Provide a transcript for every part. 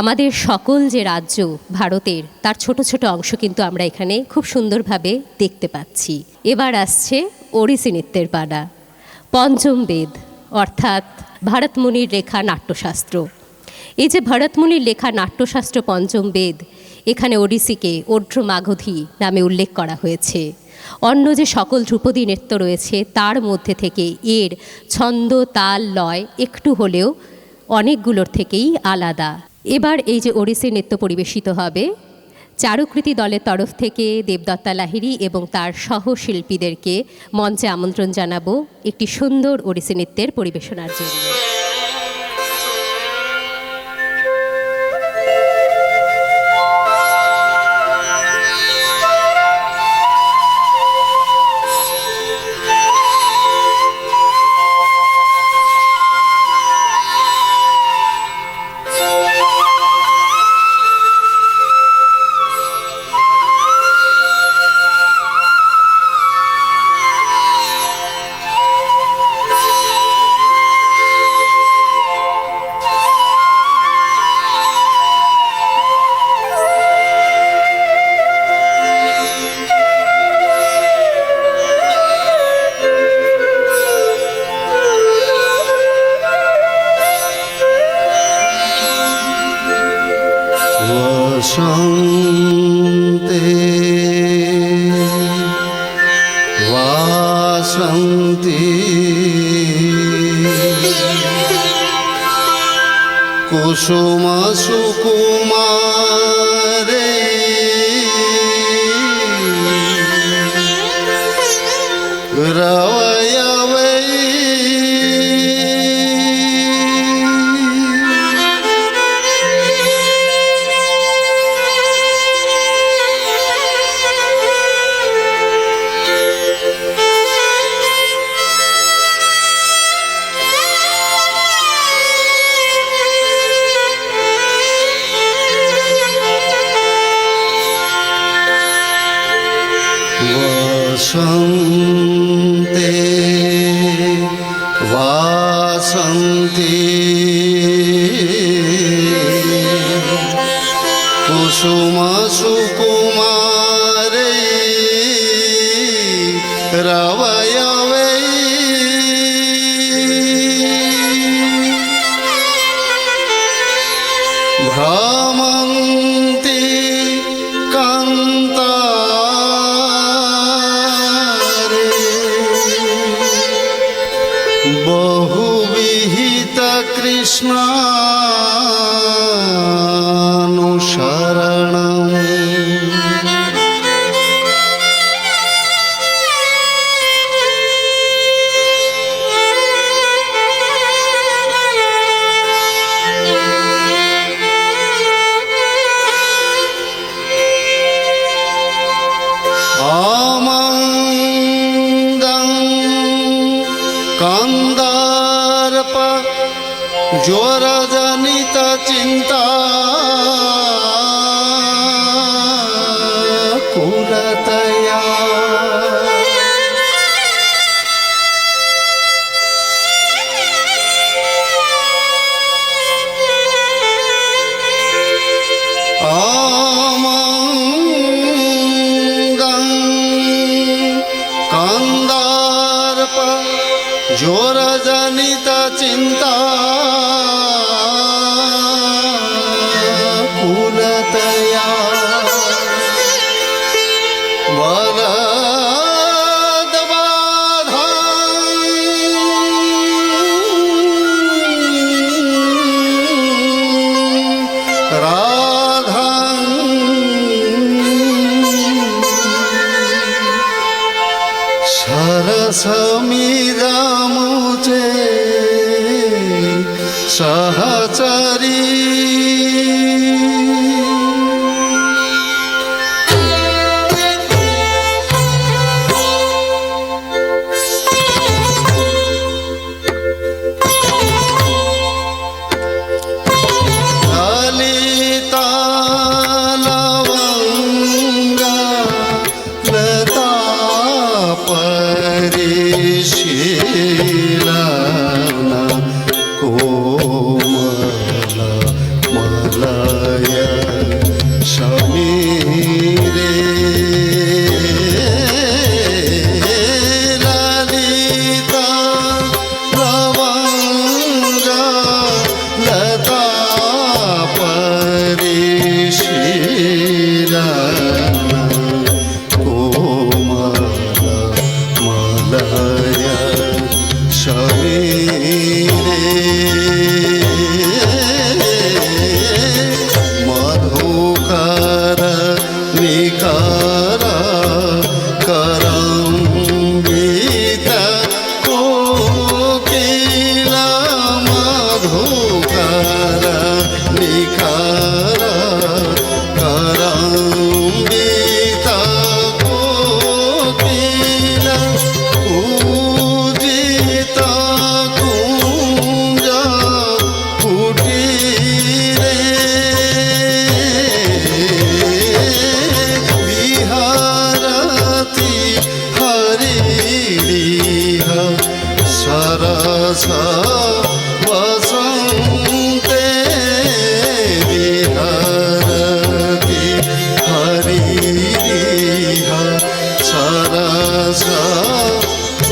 আমাদের সকল যে রাজ্য ভারতের তার ছোট ছোট অংশ কিন্তু আমরা এখানে খুব সুন্দরভাবে দেখতে পাচ্ছি। এবার আসছে ওড়িশি নৃত্যের পালা, পঞ্চম বেদ অর্থাৎ ভরতমুনির লেখা নাট্যশাস্ত্র। এই যে ভরতমুনির লেখা নাট্যশাস্ত্র পঞ্চম বেদ, এখানে ওড়িশিকে ওড্র মাগধী নামে উল্লেখ করা হয়েছে। অন্য যে সকল ধ্রুপদী নৃত্য রয়েছে তার মধ্যে থেকে এর ছন্দ, তাল, লয় একটু হলেও অনেকগুলোর থেকেই আলাদা। এবার এই যে ওড়িশি নৃত্য পরিবেশিত হবে, চারুকৃতি দলের তরফ থেকে দেবদত্তা লাহিড়ী এবং তার সহশিল্পীদেরকে মঞ্চে আমন্ত্রণ জানাবো একটি সুন্দর ওড়িশি নৃত্যের পরিবেশনার জন্য। वसन्ते वासन्ति कुसुमसुकुमारे रवयवै वसन्ते वासन्ति कुसुमसुकुमारे रवयवै भ्रमन्ति कान्ता बहुविहित कृष्णानुसरणम् आमन्दं कंदारप ज्वरजनित चिंता कुलतया आमन्दं कंदारप ज्वरजनित चिंता कुलतया वलदबाधं राधं सरसमिदमुचे सहचरी ललिता लवंगा लता परिशीलना कोमल मला वसन्ते विहरति हरिरिह सरस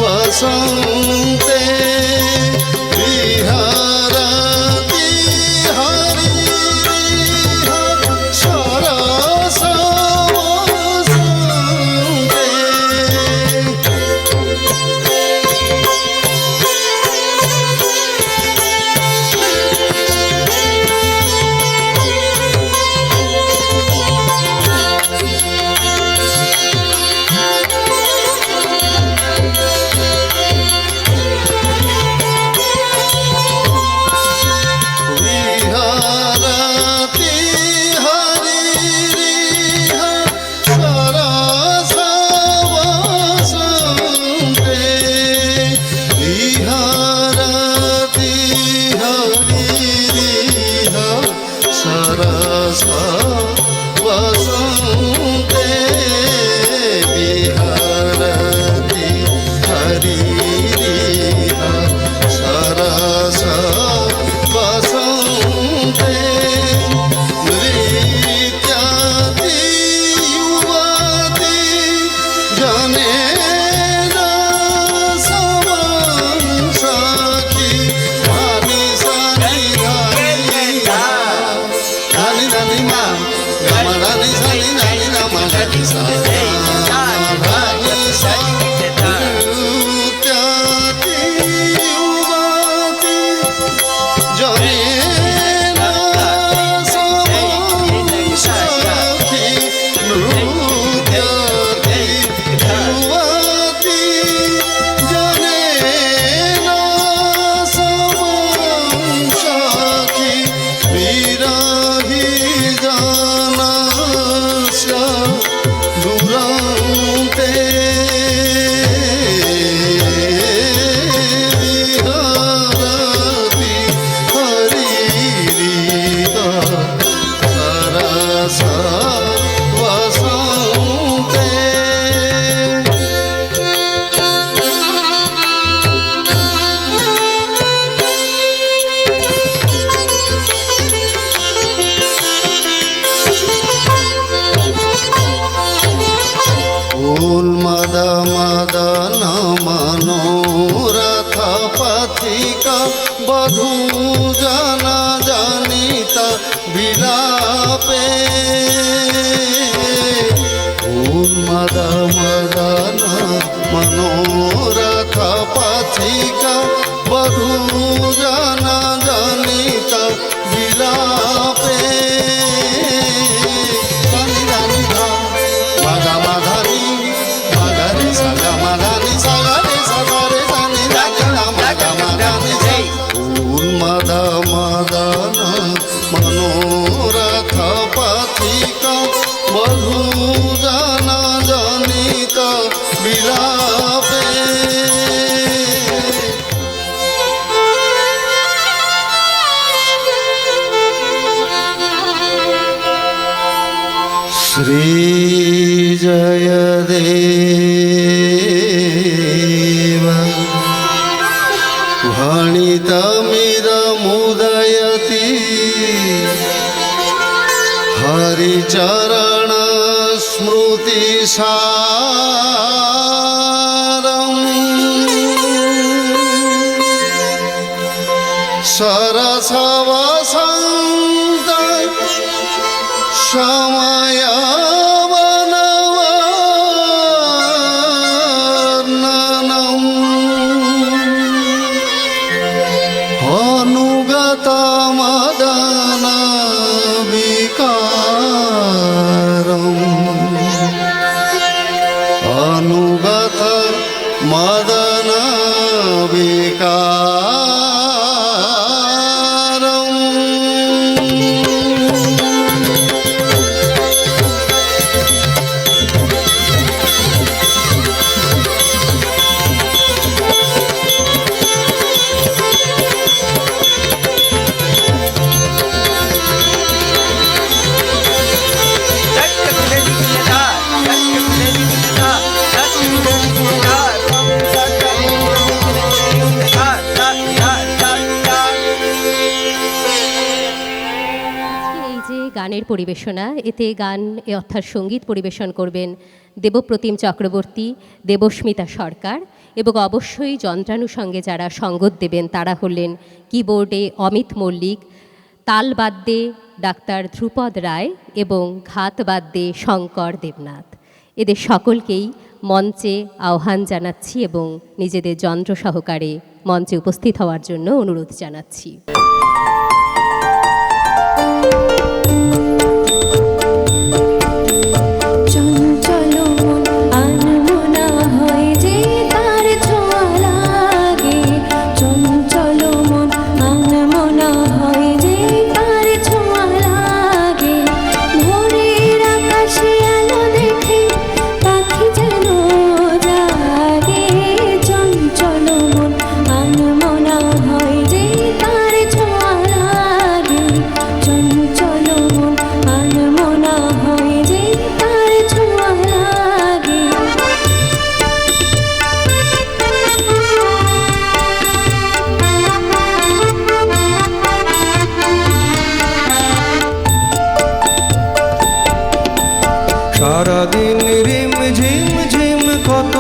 वसन्ते विहरति हरिरिह सरस वसन्ते। विहरति हरिरिह सरस वसन्ते विहरति हरिरिह सरस वसन्ते विहरति हरिरिह सरस वसन्ते नृत्यति युवति जनेन समं सखी धनि सनि धनि धनि धनि मा गम धनि सनि धनि नम धनि सा धनि सा नृत्यति युवति जनेन समं सखी नृत्यति युवति जनेन समं सखी विरहि जनस्य दुरन्ते विहरति हरिरिह सरस वसन्ते। उन्मद मदन मनोरथ पथिका बधू जन जनित विलापे उन्मद मदन मनोरथ पथिका बधू जन जनित विलापे धनि धनि धा मगा मधनि मगरि सगा मधनि सगरि सगरि धनि धनि मगा मधनि उन्मद मदन मनोरथ पथिका बधू जन जनित विलापे श्री जयदेव भणितमिदमुदयति हरिचरण स्मृति सारम् सरस वसन्त समय अनुगत मदन विकारम् अनुगत मदन গানের পরিবেশনা। এতে গান অর্থাৎ সঙ্গীত পরিবেশন করবেন দেবপ্রতিম চক্রবর্তী, দেবস্মিতা সরকার এবং অবশ্যই যন্ত্রানুষঙ্গে যারা সঙ্গত দেবেন তারা হলেন কিবোর্ডে অমিত মল্লিক, তালবাদ্যে ডাক্তার ধ্রুপদ রায় এবং ঘাতবাদ্যে শঙ্কর দেবনাথ। এদের সকলকেই মঞ্চে আহ্বান জানাচ্ছি এবং নিজেদের যন্ত্র সহকারে মঞ্চে উপস্থিত হওয়ার জন্য অনুরোধ জানাচ্ছি। সারাদিন রিম ঝিম ঝিম কত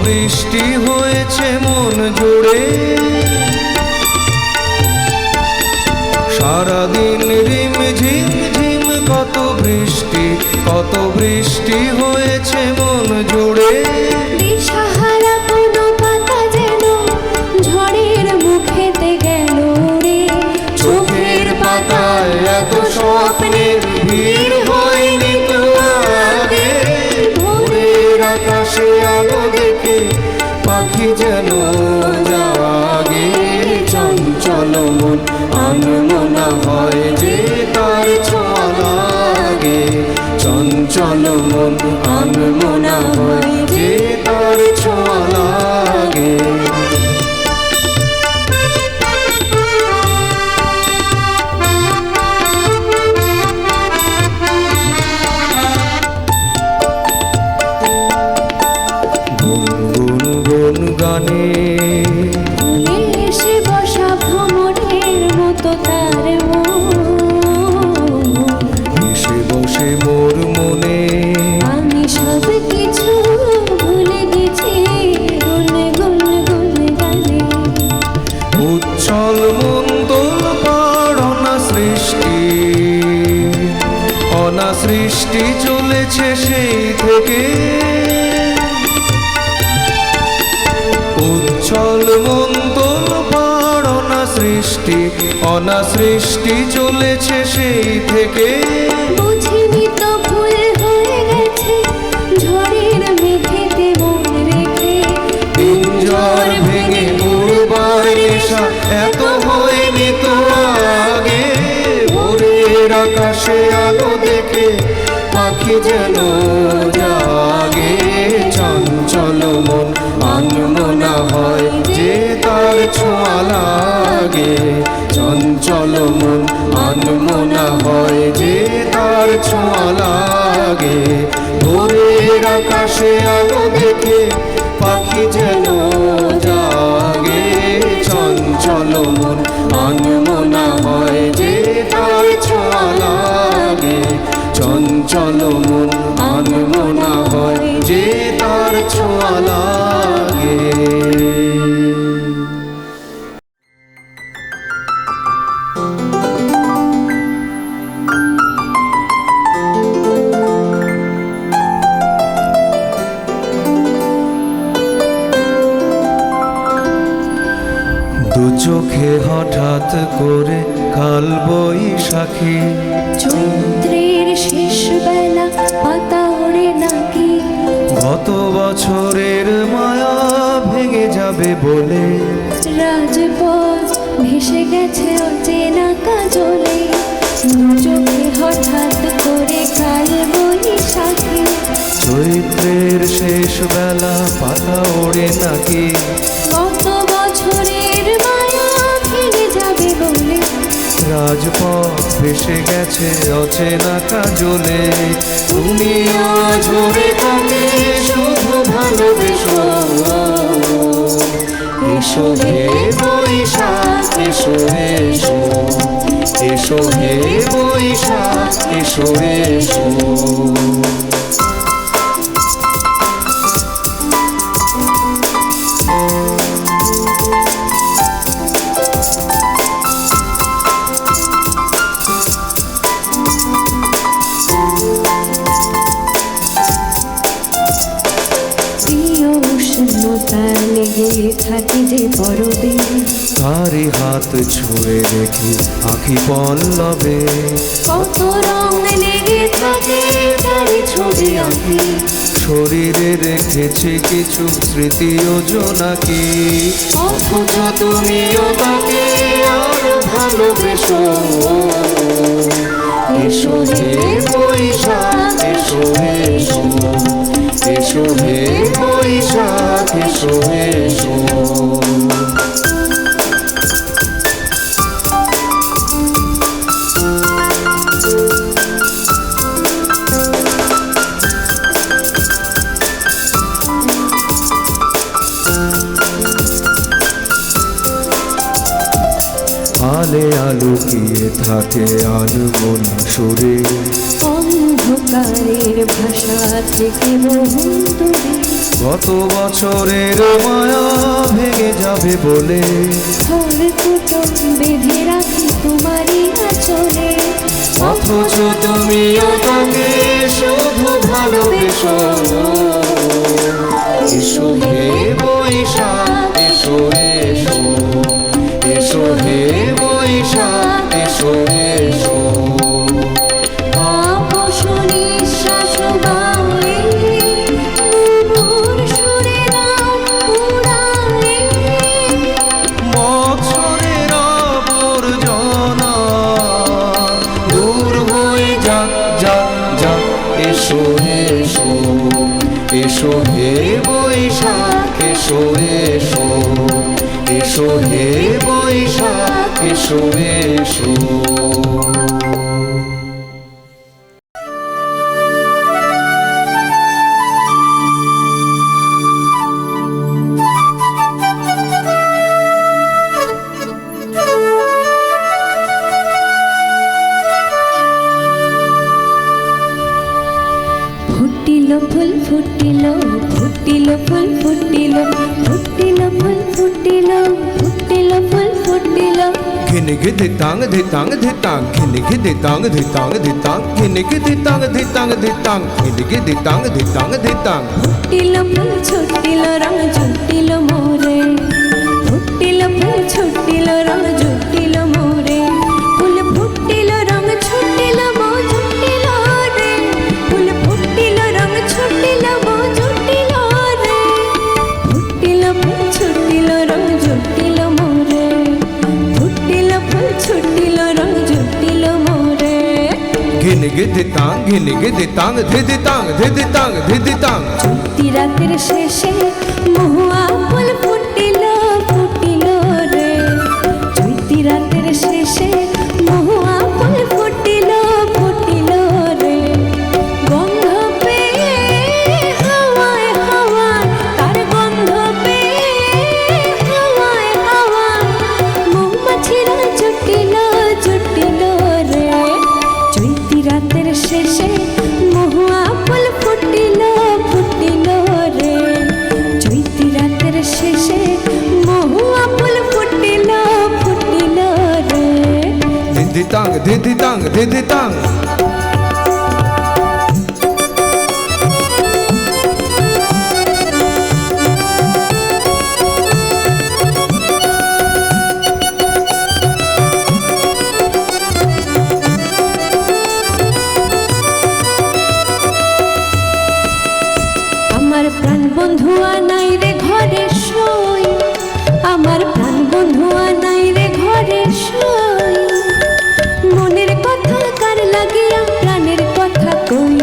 বৃষ্টি হয়েছে মন জুড়ে। সারাদিন রিম ঝিম ঝিম কত বৃষ্টি হয়েছে মন জুড়ে। দিশাহারা কোনো পাতা যেন ঝড়ের মুখেতে গেল রে। চোখের পাতায় এত স্বপ্নের ভিড় হয়নি তো আগে। ভোরের আকাশে আলো দেখে পাখি যেন জাগে। চঞ্চল মন আনমনা হয় যে তার ছোঁয়া লাগে। চঞ্চল মন আনমনা হয় যে তার ছোঁয়া লাগে। গানে এসে বসা ভ্রমণের মতো তার এসে বসে মোর মনে। আমি সব কিছু ভুলে গেছি গুনে গুনে গুনে গানে। উচ্ছল মন তোল পার অনাসৃষ্টি চলেছে সেই থেকে। উচ্ছল মন তোল পার অনাসৃষ্টি চলেছে সেই থেকে। বুঝিনি তো ভুল হয়ে গেছে ঝড়ের মেঘেতে মন রেখে। পিঞ্জর ভেঙে উড়বার নেশা এত হয়নি তো আগে। ভোরের আকাশে আলো দেখে পাখি যেন জাগে। চঞ্চল মন আনমনা হয় যে তার ছোঁয়া লাগে। চঞ্চল মন আনমনা হয় যে তার ছোঁয়া লাগে। ভোরের আকাশে আলো দেখে পাখি যেন জাগে। চঞ্চল মন আনমনা হয় যে তার ছোঁয়া লাগে। চঞ্চল মন আনমনা হয় যে তার ছোঁয়া লাগে। দু চোখে হঠাৎ করে কাল বৈশাখী। চৈত্রের শেষ বেলা পাতা ওড়ে নাকি। গত বছরের মায়া ভেঙে যাবে বলে রাজপথ ভেসে গেছে অচেনা কাজলে। দু চোখে হঠাৎ করে কাল বৈশাখী। চৈত্রের শেষ বেলা পাতা ওড়ে নাকি। গত বছরের মায়া ভেঙে যাবে বলে রাজপথ ভেসে গেছে অচেনা কাজলে। তুমি ঝরে তাকে শুধু ভালোবেসো। এসো হে বৈশাখ এসো এসো। এসো হে বৈশাখ এসো এসো। প্রিয় উষ্ণতার লেগে থাকি যে পরবে, তারি হাত ছুঁয়ে রেখে আঁখি পল্লবে, কত রং লেগে থাকে তারি ছবি আঁকি, শরীরে রেখেছে কিছু স্মৃতি ও জোনাকি, অথচ তুমিও তাকে আরো ভালোবেসো। এসো হে বৈশাখ এসো এসো, এসো হে বৈশাখ এসো এসো। আলে আলোকিয়ে থাকে আনমনা সুরে, অন্ধকারের ভাষা থেকে বহু দূরে, গত বছরের মায়া ভেঙে যাবে বলে, খড়কুটো বেঁধে রাখি তোমারই আঁচলে, অথচ তুমিও তাকে শুধু ভালোবেসো। এসো হে বৈশাখ এসো এসো, এসো হে বৈশাখ এসো এসো। আপস নিঃশ্বাস বাউলে, মধুর সুরে দাও উড়ালে, বছরের আবর্জনা দূর হয়ে যাক যাক যাক। এসো এসো, এসো হে বৈশাখ এসো এসো, এসো হে বৈশাখ এসো এসো। ফুটিল ফুল ফুটিল, ফুটিল ফুল ফুটিল, ফুটিল ফুল ফুটিল, ফুটিল ফুল ফুটিল, ঘিনিকে ধিতাং ধিতাং ধিতাং, ঘিনিকে ধিতাং ধিতাং ধিতাং, ঘিনিকে ধিতাং ধিতাং ধিতাং, ঘিনিকে ধিতাং ধিতাং ধিতাং। ফুটিল ফুল ছুটিল রং জুটিল মোরে, ফুটিল ফুল ছুটিল রং জুটিল মোরে, ফুল ফুটিল রং ছুটিল মো জুটিল রে, ফুল ফুটিল রং ছুটিল মো জুটিল রে, ফুটিল ফুল ছুটিল রং জুটিল মোরে, ফুটিল ফুল ছুটিল রং জুটিল মোরে, ঘিনিকে ধিতাং ঘিনিকে ধিতাং ধিদিতাং ধিদিতাং ধিদিতাং। চলতি রাতের শেষে মহুয়া ফুল ফুটিল ফুটিল রে, চলতি রাতের শেষে মহুয়া ফুল ফুটিল ফুটিল রে, গন্ধ পেয়ে হাওয়ায় হাওয়ায়, তার গন্ধ পেয়ে হাওয়ায় হাওয়ায়, মৌমাছিরা জুটিল জুটিল রে, চলতি রাতের শেষে মহুয়া ফুল ফুটিল ফুটিল রে, চৈতি রাতের শেষে মহুয়া ফুল ফুটিল ফুটিল রে। ধিদিতাং ধিদিতাং ধিদিতাং। আমার প্রাণ বন্ধু নাই রে ঘরে শোয়, আমার প্রাণ বন্ধু নাই রে ঘরে শোয়, মনের কথা কার লাগিয়া প্রাণের কথা কই,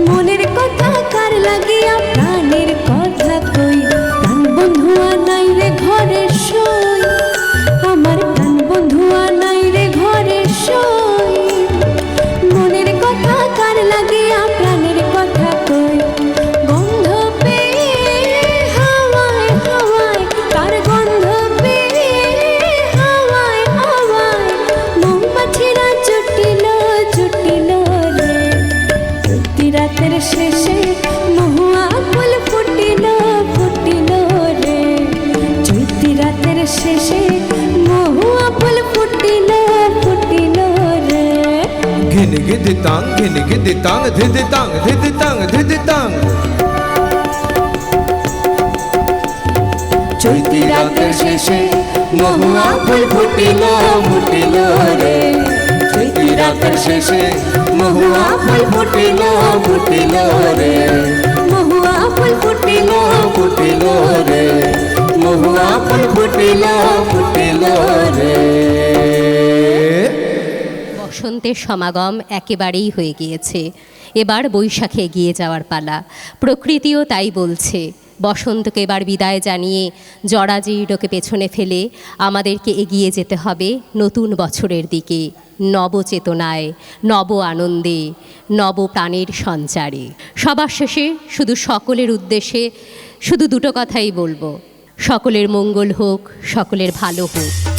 মনের কথা কার লাগিয়া প্রাণের কথা কই, প্রাণ বন্ধু নাই রে ঘরে শোয়, আমার প্রাণ বন্ধু নাই রে ঘরে শোয়, মনের কথা কার লাগিয়া প্রাণের কথা কই, গন্ধ পেয়ে হাওয়ায় হাওয়ায়, তার গন্ধ পেয়ে তাং ধিনি খিদি তাং ধিদি তাং ধিদি তাং ধিদি তাং চৈতি রাতের শেষে মহুয়া ফুল ফুটিল ফুটিল রে চৈতি রাতের শেষে মহুয়া ফুল ফুটিল ফুটিল রে মহুয়া ফুল ফুটিল ফুটিল রে মহুয়া ফুল ফুটিল ফুটিল রে। বসন্তের সমাগম একেবারেই হয়ে গিয়েছে। এবার বৈশাখে এগিয়ে যাওয়ার পালা। প্রকৃতিও তাই বলছে। বসন্তকে এবার বিদায় জানিয়ে জরাজীর্ণকে পেছনে ফেলে আমাদেরকে এগিয়ে যেতে হবে নতুন বছরের দিকে, নবচেতনায়, নব আনন্দে, নব প্রাণের সঞ্চারে। সবার শেষে শুধু সকলের উদ্দেশ্যে শুধু দুটো কথাই বলবো, সকলের মঙ্গল হোক, সকলের ভালো হোক।